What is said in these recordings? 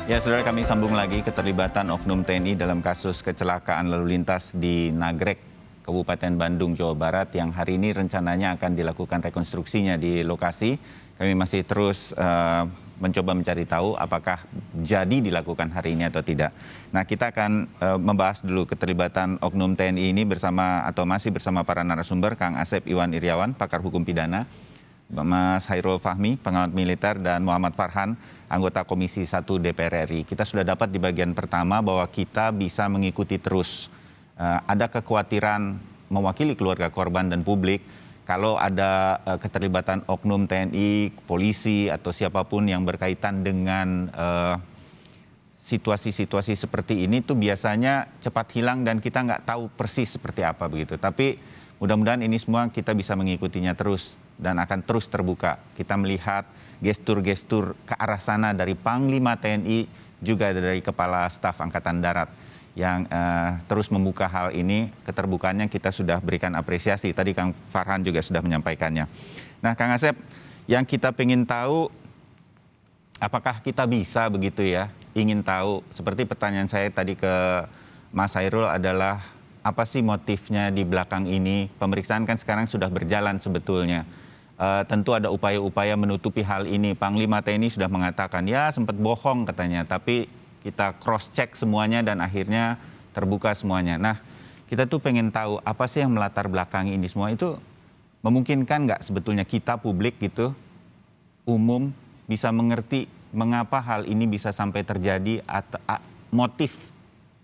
Ya, saudara, kami sambung lagi keterlibatan Oknum TNI dalam kasus kecelakaan lalu lintas di Nagrek, Kabupaten Bandung, Jawa Barat, yang hari ini rencananya akan dilakukan rekonstruksinya di lokasi. Kami masih terus mencoba mencari tahu apakah jadi dilakukan hari ini atau tidak. Nah, kita akan membahas dulu keterlibatan Oknum TNI ini masih bersama para narasumber, Kang Asep Iwan Iriawan, pakar hukum pidana, Mas Hairul Fahmi, pengamat militer, dan Muhammad Farhan, anggota Komisi 1 DPR RI. Kita sudah dapat di bagian pertama bahwa kita bisa mengikuti terus. Ada kekhawatiran mewakili keluarga korban dan publik kalau ada keterlibatan oknum TNI, polisi, atau siapapun yang berkaitan dengan situasi-situasi seperti ini tuh biasanya cepat hilang dan kita nggak tahu persis seperti apa begitu. Tapi mudah-mudahan ini semua kita bisa mengikutinya terus dan akan terus terbuka. Kita melihat gestur-gestur ke arah sana dari Panglima TNI, juga dari Kepala Staf Angkatan Darat yang terus membuka hal ini. Keterbukaannya kita sudah berikan apresiasi. Tadi Kang Farhan juga sudah menyampaikannya. Nah, Kang Asep, yang kita ingin tahu, apakah kita bisa begitu ya, ingin tahu, seperti pertanyaan saya tadi ke Mas Hairul adalah, apa sih motifnya di belakang ini? Pemeriksaan kan sekarang sudah berjalan sebetulnya. Tentu ada upaya-upaya menutupi hal ini. Panglima TNI sudah mengatakan, ya sempat bohong katanya, tapi kita cross-check semuanya dan akhirnya terbuka semuanya. Nah, kita tuh pengen tahu apa sih yang melatar belakangi ini semua. Itu memungkinkan nggak sebetulnya kita publik gitu, umum, bisa mengerti mengapa hal ini bisa sampai terjadi, atau motif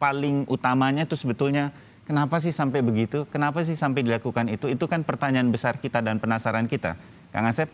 paling utamanya itu sebetulnya kenapa sih sampai begitu? Kenapa sih sampai dilakukan itu? Itu kan pertanyaan besar kita dan penasaran kita. Kang Asep?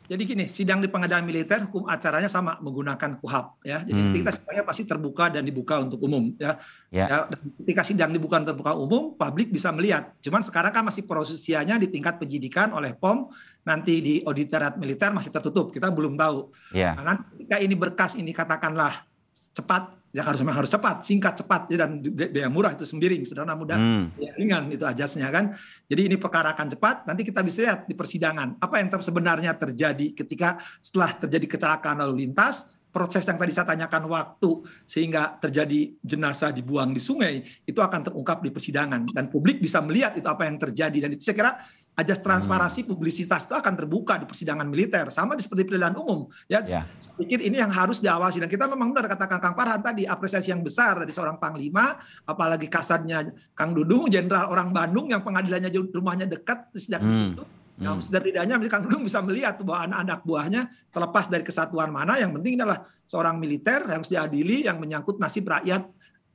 Jadi gini, sidang di pengadilan militer hukum acaranya sama menggunakan KUHP ya. Jadi kita sidangnya pasti terbuka dan dibuka untuk umum ya. Ya, dan ketika sidang dibuka dan terbuka umum, publik bisa melihat. Cuman sekarang kan masih prosesinya di tingkat penyidikan oleh POM, nanti di Auditorium Militer masih tertutup. Kita belum tahu. Nah, ketika ini berkas ini katakanlah cepat, ya harus cepat, singkat, cepat, ya, dan biaya murah itu sendiri, sederhana, mudah, ya, ringan itu ajasnya kan. Jadi ini perkara akan cepat, nanti kita bisa lihat di persidangan apa yang sebenarnya terjadi ketika setelah terjadi kecelakaan lalu lintas, proses yang tadi saya tanyakan waktu sehingga terjadi jenazah dibuang di sungai, itu akan terungkap di persidangan dan publik bisa melihat itu apa yang terjadi, dan itu saya kira ajas transparansi publisitas itu akan terbuka di persidangan militer, sama seperti peradilan umum. Ya, saya pikir ini yang harus diawasi, dan kita memang benar katakan Kang Farhan tadi, apresiasi yang besar dari seorang panglima, apalagi kasatnya Kang Dudung, jenderal orang Bandung yang pengadilannya rumahnya dekat sejak di situ. Nah, setidaknya Kang Dudung bisa melihat bahwa anak-anak buahnya terlepas dari kesatuan mana, yang penting adalah seorang militer yang harus diadili yang menyangkut nasib rakyat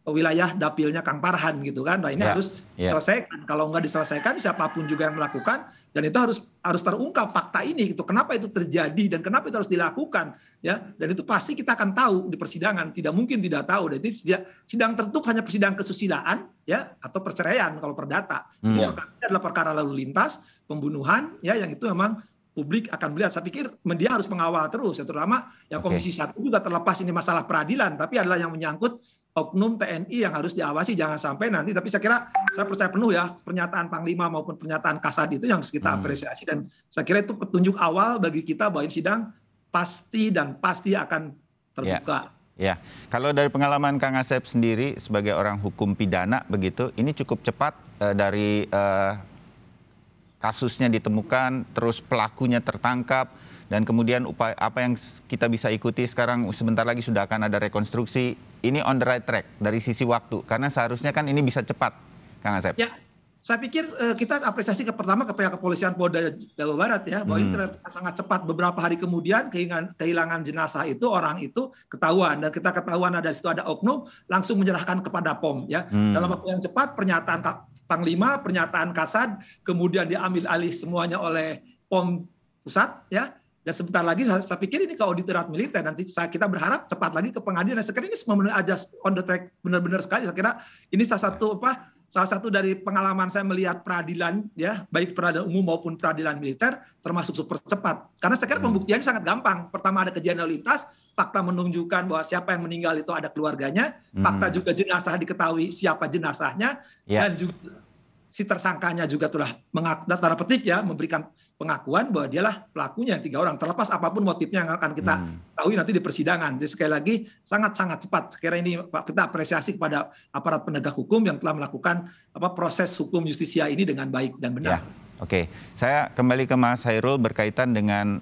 wilayah dapilnya Kang Farhan gitu kan. Nah, ini harus diselesaikan. Kalau nggak diselesaikan, siapapun juga yang melakukan, dan itu harus terungkap fakta ini gitu. Kenapa itu terjadi dan kenapa itu harus dilakukan ya? Dan itu pasti kita akan tahu di persidangan. Tidak mungkin tidak tahu. Dan ini sidang tertutup hanya persidangan kesusilaan ya, atau perceraian kalau perdata. Ini adalah perkara lalu lintas, pembunuhan ya, yang itu memang publik akan melihat. Saya pikir media harus mengawal terus, ya, terutama yang Komisi 1 juga, terlepas ini masalah peradilan, tapi adalah yang menyangkut oknum TNI yang harus diawasi, jangan sampai nanti. Tapi saya percaya penuh ya pernyataan Panglima maupun pernyataan Kasat itu yang harus kita apresiasi, dan saya kira itu petunjuk awal bagi kita bahwa ini sidang pasti akan terbuka. Ya, kalau dari pengalaman Kang Asep sendiri sebagai orang hukum pidana begitu, ini cukup cepat dari kasusnya ditemukan, terus pelakunya tertangkap, dan kemudian apa yang kita bisa ikuti sekarang, sebentar lagi sudah akan ada rekonstruksi. Ini on the right track dari sisi waktu, karena seharusnya kan ini bisa cepat, Kang Asep. Ya, saya pikir kita apresiasi pertama ke pihak kepolisian Polda Jawa Barat ya, bahwa ini sangat cepat. Beberapa hari kemudian kehilangan jenazah itu, orang itu ketahuan, dan kita ketahuan ada di situ ada oknum, langsung menyerahkan kepada POM ya. Dalam waktu yang cepat, pernyataan Panglima, pernyataan Kasat, kemudian diambil alih semuanya oleh POM pusat ya. Dan sebentar lagi saya pikir ini ke Auditorium Militer, nanti kita berharap cepat lagi ke pengadilan. Sekarang ini semua aja on the track, benar-benar sekali. Saya kira ini salah satu dari pengalaman saya melihat peradilan ya, baik peradilan umum maupun peradilan militer, termasuk super cepat. Karena saya kira pembuktiannya sangat gampang. Pertama ada kejadian lalu lintas, fakta menunjukkan bahwa siapa yang meninggal itu ada keluarganya, fakta juga jenazah diketahui siapa jenazahnya, dan juga si tersangkanya juga telah tanda petik ya memberikan pengakuan bahwa dialah pelakunya 3 orang, terlepas apapun motifnya yang akan kita tahu nanti di persidangan. Jadi sekali lagi sangat-sangat cepat. Sekiranya ini Pak, kita apresiasi kepada aparat penegak hukum yang telah melakukan proses hukum justisia ini dengan baik dan benar. Ya, oke. Saya kembali ke Mas Hairul berkaitan dengan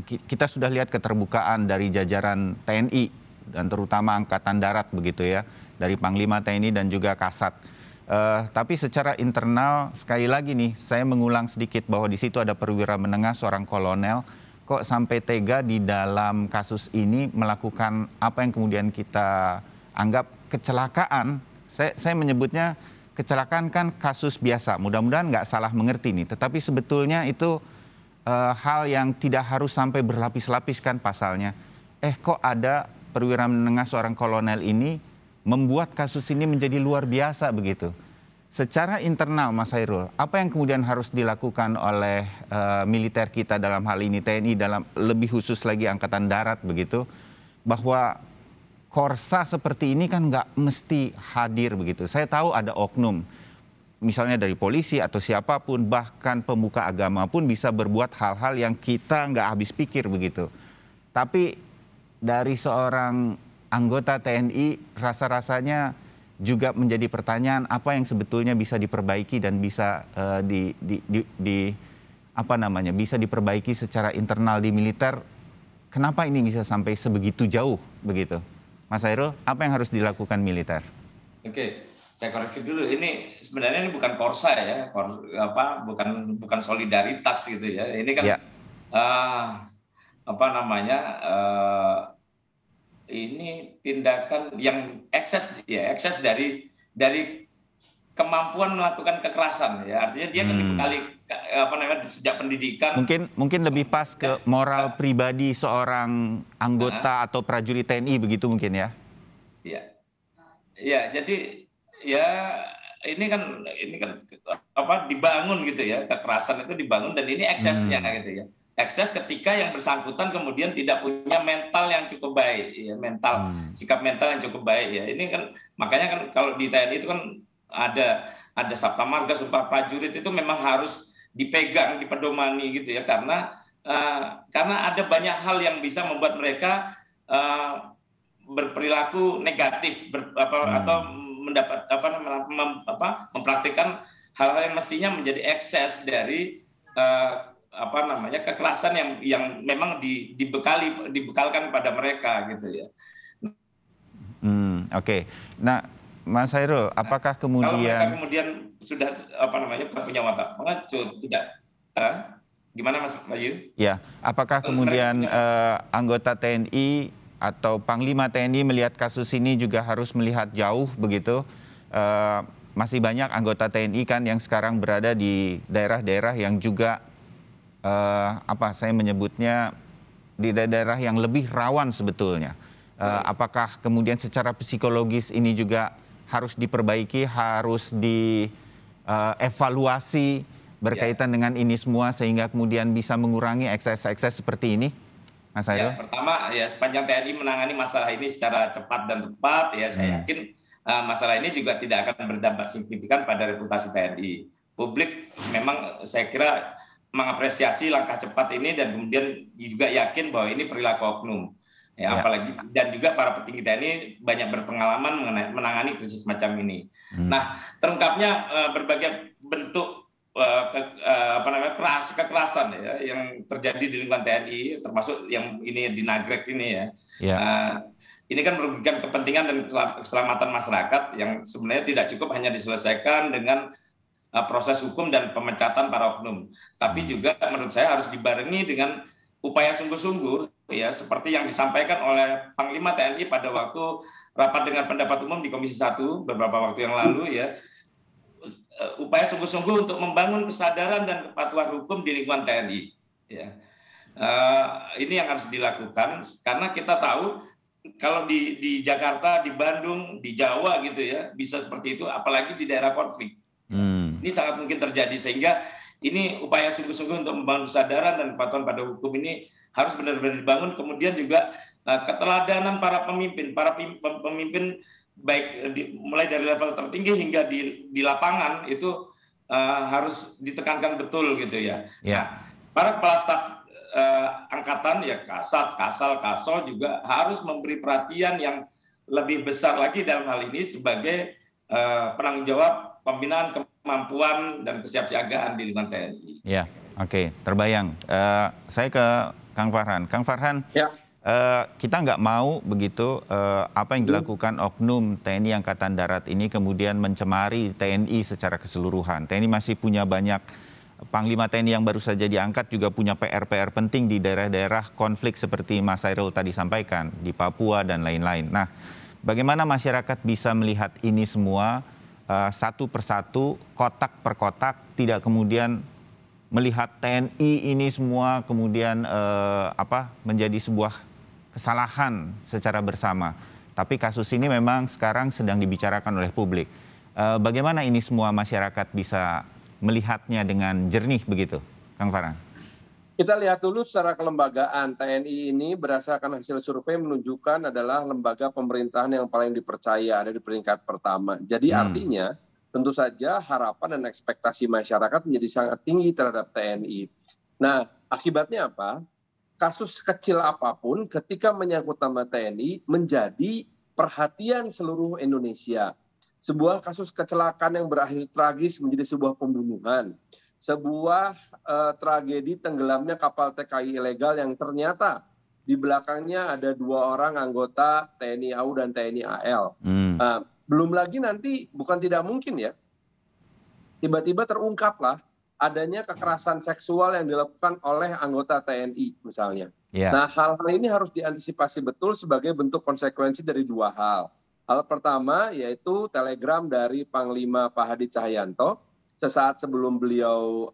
kita sudah lihat keterbukaan dari jajaran TNI dan terutama Angkatan Darat begitu ya, dari Panglima TNI dan juga Kasat. Tapi secara internal sekali lagi nih saya mengulang sedikit bahwa di situ ada perwira menengah seorang kolonel, kok sampai tega di dalam kasus ini melakukan apa yang kemudian kita anggap kecelakaan. Saya menyebutnya kecelakaan kan kasus biasa, mudah-mudahan nggak salah mengerti nih, tetapi sebetulnya itu hal yang tidak harus sampai berlapis-lapis kan pasalnya. Kok ada perwira menengah seorang kolonel ini membuat kasus ini menjadi luar biasa begitu. Secara internal Mas Hairul, apa yang kemudian harus dilakukan oleh militer kita dalam hal ini TNI, dalam lebih khusus lagi Angkatan Darat begitu, bahwa korsa seperti ini kan nggak mesti hadir begitu. Saya tahu ada oknum, misalnya dari polisi atau siapapun, bahkan pemuka agama pun bisa berbuat hal-hal yang kita nggak habis pikir begitu. Tapi dari seorang anggota TNI rasa-rasanya juga menjadi pertanyaan apa yang sebetulnya bisa diperbaiki dan bisa bisa diperbaiki secara internal di militer. Kenapa ini bisa sampai sebegitu jauh begitu? Mas Hairul, apa yang harus dilakukan militer? Oke, saya koreksi dulu. Ini sebenarnya ini bukan korsa ya, bukan solidaritas gitu ya. Ini kan ini tindakan yang ekses dari kemampuan melakukan kekerasan ya. Artinya dia kan dibekali sejak pendidikan. Mungkin lebih pas ke moral pribadi seorang anggota atau prajurit TNI begitu mungkin ya. Iya. Ya, jadi ya ini kan dibangun gitu ya, kekerasan itu dibangun dan ini eksesnya gitu ya. Ekses ketika yang bersangkutan kemudian tidak punya mental yang cukup baik, ya, sikap mental yang cukup baik ya. Ini kan makanya kan kalau di TNI itu kan ada Sabta Marga, Sumpah Prajurit itu memang harus dipegang, dipedomani gitu ya, karena ada banyak hal yang bisa membuat mereka berperilaku negatif atau mempraktikkan hal-hal yang mestinya menjadi ekses dari kekerasan yang memang dibekalkan pada mereka gitu ya. Oke. Nah, Mas Hairul, apakah kemudian kalau mereka kemudian sudah punya watak tidak gimana Mas Bayu? Ya, apakah kemudian anggota TNI atau Panglima TNI melihat kasus ini juga harus melihat jauh begitu? Masih banyak anggota TNI kan yang sekarang berada di daerah-daerah yang juga saya menyebutnya di daerah yang lebih rawan sebetulnya. Apakah kemudian secara psikologis ini juga harus diperbaiki, harus dievaluasi berkaitan dengan ini semua sehingga kemudian bisa mengurangi ekses-ekses seperti ini, Mas Hairul? Ya, pertama ya sepanjang TNI menangani masalah ini secara cepat dan tepat ya saya yakin masalah ini juga tidak akan berdampak signifikan pada reputasi TNI. Publik memang saya kira mengapresiasi langkah cepat ini dan kemudian juga yakin bahwa ini perilaku oknum. Ya, apalagi dan juga para petinggi TNI banyak berpengalaman menangani krisis macam ini. Nah, terungkapnya berbagai bentuk kekerasan ya yang terjadi di lingkungan TNI, termasuk yang ini di Nagrek ini ya. Ini kan merugikan kepentingan dan keselamatan masyarakat yang sebenarnya tidak cukup hanya diselesaikan dengan proses hukum dan pemecatan para oknum, tapi juga menurut saya harus dibarengi dengan upaya sungguh-sungguh ya seperti yang disampaikan oleh Panglima TNI pada waktu rapat dengan pendapat umum di Komisi 1 beberapa waktu yang lalu ya, upaya sungguh-sungguh untuk membangun kesadaran dan kepatuhan hukum di lingkungan TNI ya. Ini yang harus dilakukan karena kita tahu kalau di Jakarta, di Bandung, di Jawa gitu ya bisa seperti itu, apalagi di daerah konflik. Ini sangat mungkin terjadi sehingga ini upaya sungguh-sungguh untuk membangun kesadaran dan kepatuhan pada hukum ini harus benar-benar dibangun. Kemudian juga keteladanan para pemimpin baik mulai dari level tertinggi hingga di lapangan itu harus ditekankan betul gitu ya. Nah, para kepala staf angkatan ya Kasat, Kasal, Kasol juga harus memberi perhatian yang lebih besar lagi dalam hal ini sebagai penanggung jawab pembinaan kemampuan dan kesiapsiagaan di lingkungan TNI. Ya, oke, terbayang. Saya ke Kang Farhan. Kang Farhan, kita nggak mau begitu apa yang dilakukan oknum TNI Angkatan Darat ini kemudian mencemari TNI secara keseluruhan. TNI masih punya banyak, Panglima TNI yang baru saja diangkat juga punya PR-PR penting di daerah-daerah konflik seperti Mas Hairul tadi sampaikan, di Papua dan lain-lain. Nah, bagaimana masyarakat bisa melihat ini semua satu persatu, kotak per kotak, tidak kemudian melihat TNI ini semua kemudian menjadi sebuah kesalahan secara bersama. Tapi kasus ini memang sekarang sedang dibicarakan oleh publik. Bagaimana ini semua masyarakat bisa melihatnya dengan jernih begitu, Kang Farhan? Kita lihat dulu secara kelembagaan. TNI ini berdasarkan hasil survei menunjukkan adalah lembaga pemerintahan yang paling dipercaya, ada di peringkat pertama. Jadi artinya tentu saja harapan dan ekspektasi masyarakat menjadi sangat tinggi terhadap TNI. Nah, akibatnya apa? Kasus kecil apapun ketika menyangkut nama TNI menjadi perhatian seluruh Indonesia. Sebuah kasus kecelakaan yang berakhir tragis menjadi sebuah pembunuhan. Sebuah tragedi tenggelamnya kapal TKI ilegal yang ternyata di belakangnya ada 2 orang anggota TNI AU dan TNI AL. Belum lagi nanti bukan tidak mungkin ya, tiba-tiba terungkaplah adanya kekerasan seksual yang dilakukan oleh anggota TNI misalnya. Nah, hal-hal ini harus diantisipasi betul sebagai bentuk konsekuensi dari 2 hal. Hal pertama yaitu telegram dari Panglima Pak Hadi Cahyanto sesaat sebelum beliau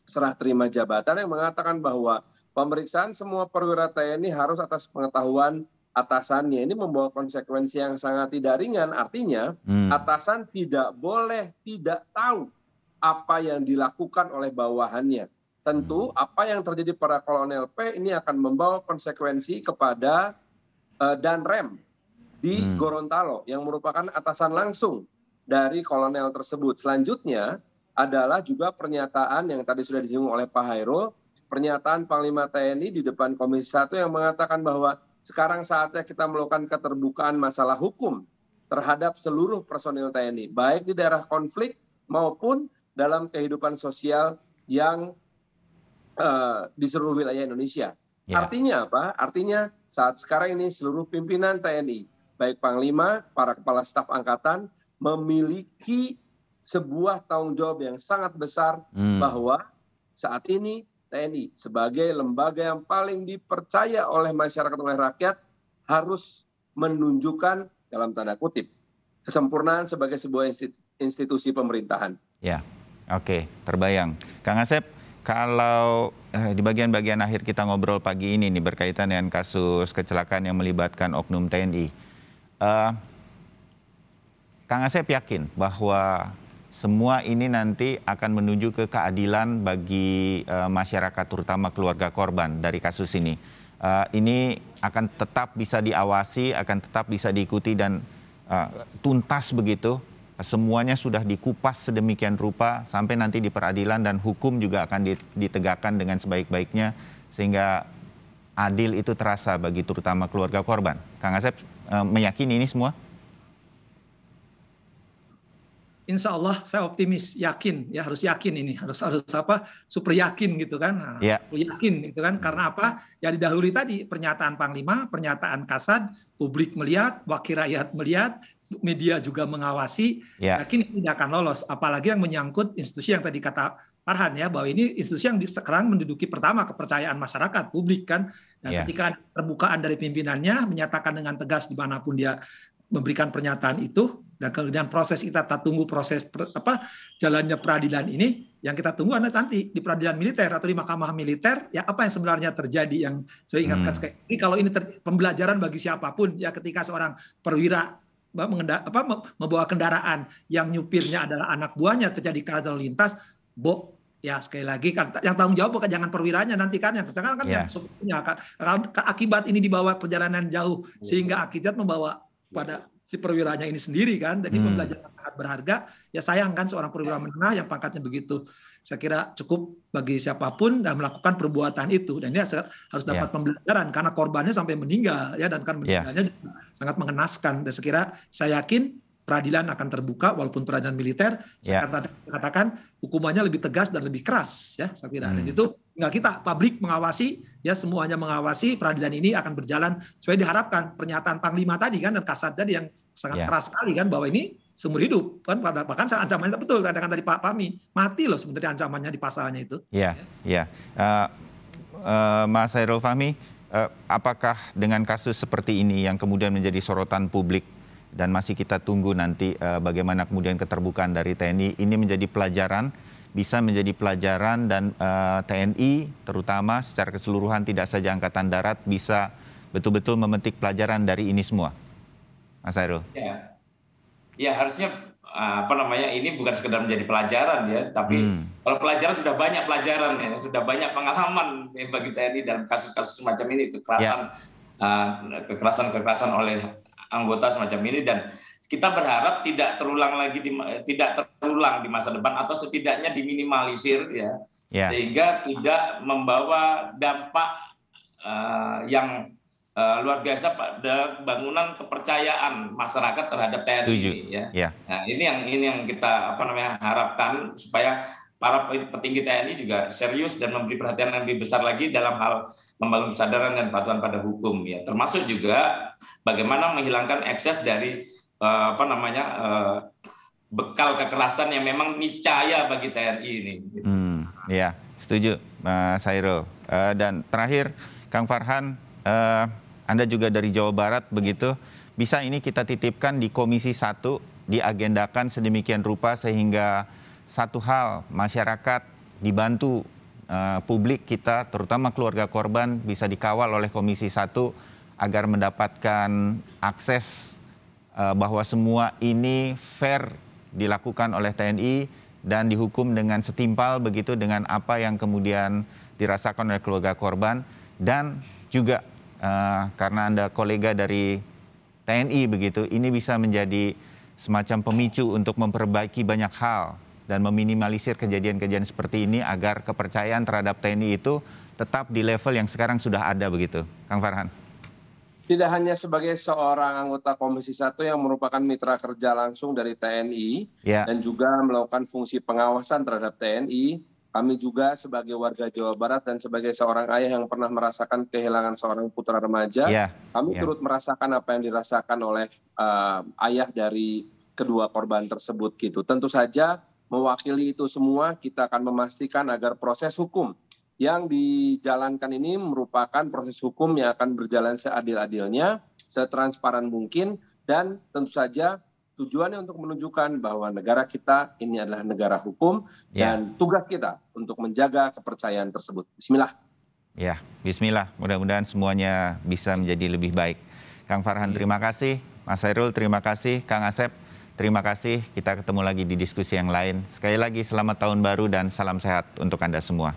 serah terima jabatan yang mengatakan bahwa pemeriksaan semua perwira TNI harus atas pengetahuan atasannya. Ini membawa konsekuensi yang sangat tidak ringan. Artinya atasan tidak boleh tidak tahu apa yang dilakukan oleh bawahannya. Tentu apa yang terjadi pada Kolonel P ini akan membawa konsekuensi kepada Danrem di Gorontalo yang merupakan atasan langsung dari kolonel tersebut. Selanjutnya adalah juga pernyataan yang tadi sudah disinggung oleh Pak Hairul, pernyataan Panglima TNI di depan Komisi 1 yang mengatakan bahwa sekarang saatnya kita melakukan keterbukaan masalah hukum terhadap seluruh personil TNI, baik di daerah konflik maupun dalam kehidupan sosial yang di seluruh wilayah Indonesia. Artinya apa? Artinya saat sekarang ini seluruh pimpinan TNI, baik Panglima, para kepala staf angkatan, memiliki sebuah tanggung jawab yang sangat besar bahwa saat ini TNI sebagai lembaga yang paling dipercaya oleh masyarakat, oleh rakyat, harus menunjukkan dalam tanda kutip kesempurnaan sebagai sebuah institusi pemerintahan. Ya, oke, terbayang. Kang Asep, kalau di bagian-bagian akhir kita ngobrol pagi ini nih berkaitan dengan kasus kecelakaan yang melibatkan oknum TNI, Kang Asep yakin bahwa semua ini nanti akan menuju ke keadilan bagi masyarakat, terutama keluarga korban dari kasus ini. Ini akan tetap bisa diawasi, akan tetap bisa diikuti dan tuntas begitu. Semuanya sudah dikupas sedemikian rupa sampai nanti di peradilan dan hukum juga akan ditegakkan dengan sebaik-baiknya sehingga adil itu terasa bagi terutama keluarga korban. Kang Asep meyakini ini semua? Insya Allah saya optimis, yakin ya, harus yakin ini, harus apa, super yakin gitu kan, yakin gitu kan, karena apa? Ya didahului tadi pernyataan Panglima, pernyataan Kasad, publik melihat, wakil rakyat melihat, media juga mengawasi, yakin ini tidak akan lolos, apalagi yang menyangkut institusi yang tadi kata Farhan ya, bahwa ini institusi yang sekarang menduduki pertama kepercayaan masyarakat, publik kan, dan ketika terbukaan dari pimpinannya menyatakan dengan tegas dimanapun dia memberikan pernyataan itu, dan kemudian proses kita tunggu proses jalannya peradilan ini, yang kita tunggu nanti di peradilan militer atau di mahkamah militer, ya apa yang sebenarnya terjadi, yang saya ingatkan sekali lagi, kalau ini pembelajaran bagi siapapun ya, ketika seorang perwira membawa kendaraan yang nyupirnya adalah anak buahnya terjadi kecelakaan lalu lintas, ya sekali lagi kan yang tanggung jawab bukan jangan perwiranya nanti kan, yang yang supirnya, akibat ini dibawa perjalanan jauh sehingga akibat membawa pada si perwiranya ini sendiri kan. Jadi pembelajaran sangat berharga. Ya sayang kan seorang perwira menengah yang pangkatnya begitu. Saya kira cukup bagi siapapun dan melakukan perbuatan itu. Dan ini harus dapat pembelajaran karena korbannya sampai meninggal ya, dan kan meninggalnya juga sangat mengenaskan. Dan saya yakin peradilan akan terbuka walaupun peradilan militer. Saya katakan hukumannya lebih tegas dan lebih keras ya, saya kira. Dan itu tinggal kita publik mengawasi ya, semuanya mengawasi peradilan ini akan berjalan sesuai diharapkan. Pernyataan Panglima tadi kan dan Kasat tadi yang sangat keras sekali kan, bahwa ini seumur hidup kan, bahkan ancamannya betul katakan tadi Pak Fahmi, mati loh sebenarnya ancamannya di pasalnya itu. Mas Chairul Fahmi, apakah dengan kasus seperti ini yang kemudian menjadi sorotan publik dan masih kita tunggu nanti bagaimana kemudian keterbukaan dari TNI, ini menjadi pelajaran, bisa menjadi pelajaran dan TNI terutama secara keseluruhan, tidak saja Angkatan Darat, bisa betul-betul memetik pelajaran dari ini semua, Mas Chairul? Ya harusnya ini bukan sekedar menjadi pelajaran ya, tapi kalau pelajaran sudah banyak pelajaran ya, sudah banyak pengalaman ya, bagi TNI dalam kasus-kasus semacam ini, kekerasan oleh anggota semacam ini, dan kita berharap tidak terulang di masa depan atau setidaknya diminimalisir ya, sehingga tidak membawa dampak yang luar biasa pada bangunan kepercayaan masyarakat terhadap TNI ya. Nah, ini yang kita harapkan, supaya para petinggi TNI juga serius dan memberi perhatian yang lebih besar lagi dalam hal membangun kesadaran dan kepatuhan pada hukum ya. Termasuk juga bagaimana menghilangkan ekses dari bekal kekerasan yang memang niscaya bagi TNI ini. Ya, setuju Mas Chairul. Dan terakhir Kang Farhan, Anda juga dari Jawa Barat begitu, bisa ini kita titipkan di Komisi 1, diagendakan sedemikian rupa sehingga satu hal, masyarakat dibantu, publik kita terutama keluarga korban bisa dikawal oleh Komisi 1 agar mendapatkan akses bahwa semua ini fair dilakukan oleh TNI dan dihukum dengan setimpal begitu dengan apa yang kemudian dirasakan oleh keluarga korban. Dan juga karena Anda kolega dari TNI begitu, ini bisa menjadi semacam pemicu untuk memperbaiki banyak hal dan meminimalisir kejadian-kejadian seperti ini agar kepercayaan terhadap TNI itu tetap di level yang sekarang sudah ada begitu, Kang Farhan. Tidak hanya sebagai seorang anggota Komisi 1 yang merupakan mitra kerja langsung dari TNI dan juga melakukan fungsi pengawasan terhadap TNI, kami juga sebagai warga Jawa Barat dan sebagai seorang ayah yang pernah merasakan kehilangan seorang putra remaja, kami turut merasakan apa yang dirasakan oleh ayah dari kedua korban tersebut gitu. Tentu saja mewakili itu semua, kita akan memastikan agar proses hukum yang dijalankan ini merupakan proses hukum yang akan berjalan seadil-adilnya, setransparan mungkin, dan tentu saja tujuannya untuk menunjukkan bahwa negara kita ini adalah negara hukum dan tugas kita untuk menjaga kepercayaan tersebut. Bismillah. Ya, bismillah. Mudah-mudahan semuanya bisa menjadi lebih baik. Kang Farhan, terima kasih. Mas Chairul, terima kasih. Kang Asep, terima kasih. Kita ketemu lagi di diskusi yang lain. Sekali lagi selamat tahun baru dan salam sehat untuk Anda semua.